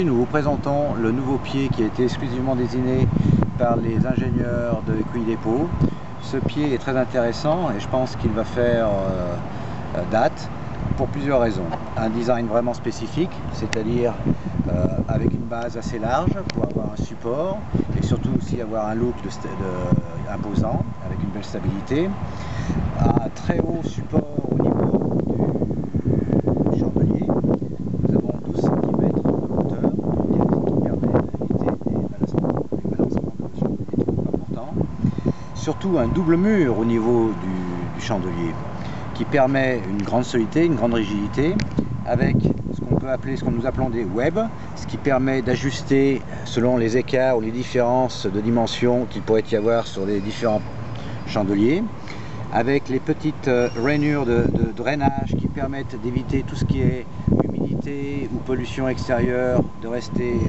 Nous vous présentons le nouveau pied qui a été exclusivement désigné par les ingénieurs de Equi Depot. Ce pied est très intéressant et je pense qu'il va faire date pour plusieurs raisons. Un design vraiment spécifique, c'est-à-dire avec une base assez large pour avoir un support et surtout aussi avoir un look imposant avec une belle stabilité. Un très haut support au niveau du chandelier. Nous avons 12 cm de hauteur qui permet d'éviter des balancements de chandelier trop importants. Surtout un double mur au niveau du chandelier qui permet une grande solidité, une grande rigidité avec ce qu'on peut appeler, ce que nous appelons des webs, ce qui permet d'ajuster selon les écarts ou les différences de dimensions qu'il pourrait y avoir sur les différents chandeliers, avec les petites rainures de drainage qui permettent d'éviter tout ce qui est humidité ou pollution extérieure de rester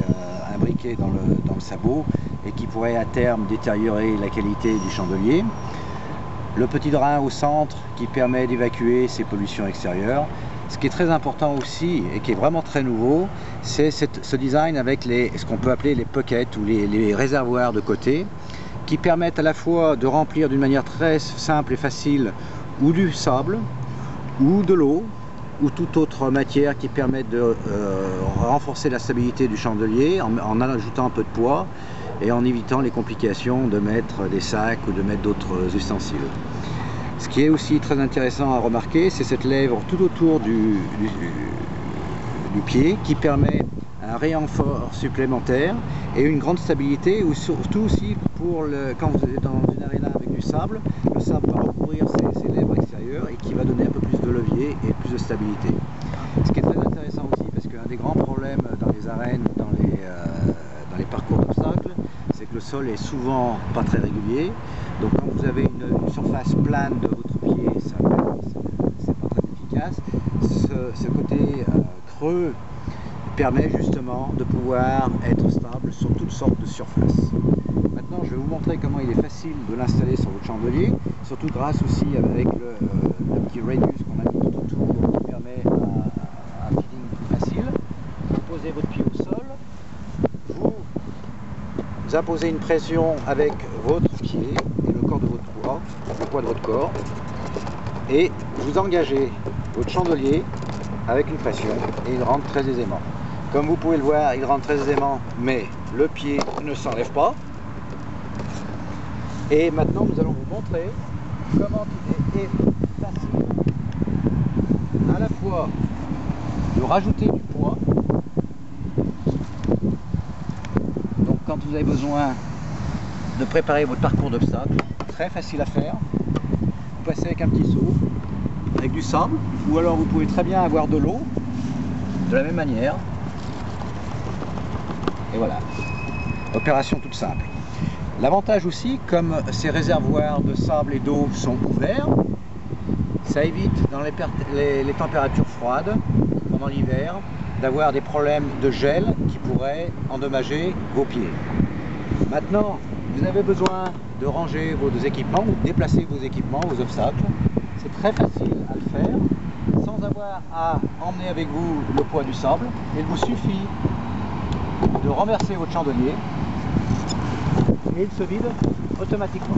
imbriqué dans le sabot et qui pourrait à terme détériorer la qualité du chandelier. Le petit drain au centre qui permet d'évacuer ces pollutions extérieures. Ce qui est très important aussi et qui est vraiment très nouveau, c'est ce design avec ce qu'on peut appeler les pockets ou les réservoirs de côté qui permettent à la fois de remplir d'une manière très simple et facile ou du sable ou de l'eau ou toute autre matière qui permet de renforcer la stabilité du chandelier en ajoutant un peu de poids et en évitant les complications de mettre des sacs ou de mettre d'autres ustensiles. Ce qui est aussi très intéressant à remarquer, c'est cette lèvre tout autour du pied qui permet un réenfort supplémentaire et une grande stabilité, ou surtout aussi quand vous êtes dans une aréna avec du sable, le sable va recouvrir ces lèvres extérieures et qui va donner un peu plus de levier et plus de stabilité. Ce qui est très intéressant aussi parce qu'un des grands problèmes dans les arènes, dans les parcours d'obstacles, c'est que le sol est souvent pas très régulier. Donc quand vous avez une surface plane de votre pied, c'est pas très efficace. Ce côté creux permet justement de pouvoir être stable sur toutes sortes de surfaces. Maintenant, je vais vous montrer comment il est facile de l'installer sur votre chandelier, surtout grâce aussi avec le petit radius qu'on a mis tout autour qui permet un feeling plus facile. Vous posez votre pied au sol, vous imposez une pression avec votre pied et le corps de votre poids, le poids de votre corps, et vous engagez votre chandelier avec une pression et il rentre très aisément. Comme vous pouvez le voir, il rentre très aisément, mais le pied ne s'enlève pas. Et maintenant, nous allons vous montrer comment il est facile à la fois de rajouter du poids. Donc quand vous avez besoin de préparer votre parcours d'obstacles, très facile à faire. Vous passez avec un petit seau, avec du sable, ou alors vous pouvez très bien avoir de l'eau, de la même manière. Et voilà, opération toute simple. L'avantage aussi, comme ces réservoirs de sable et d'eau sont ouverts, ça évite dans les températures froides, pendant l'hiver, d'avoir des problèmes de gel qui pourraient endommager vos pieds. Maintenant, vous avez besoin de ranger vos équipements ou de déplacer vos équipements, vos obstacles. C'est très facile à le faire sans avoir à emmener avec vous le poids du sable. Il vous suffit de renverser votre chandelier et il se vide automatiquement.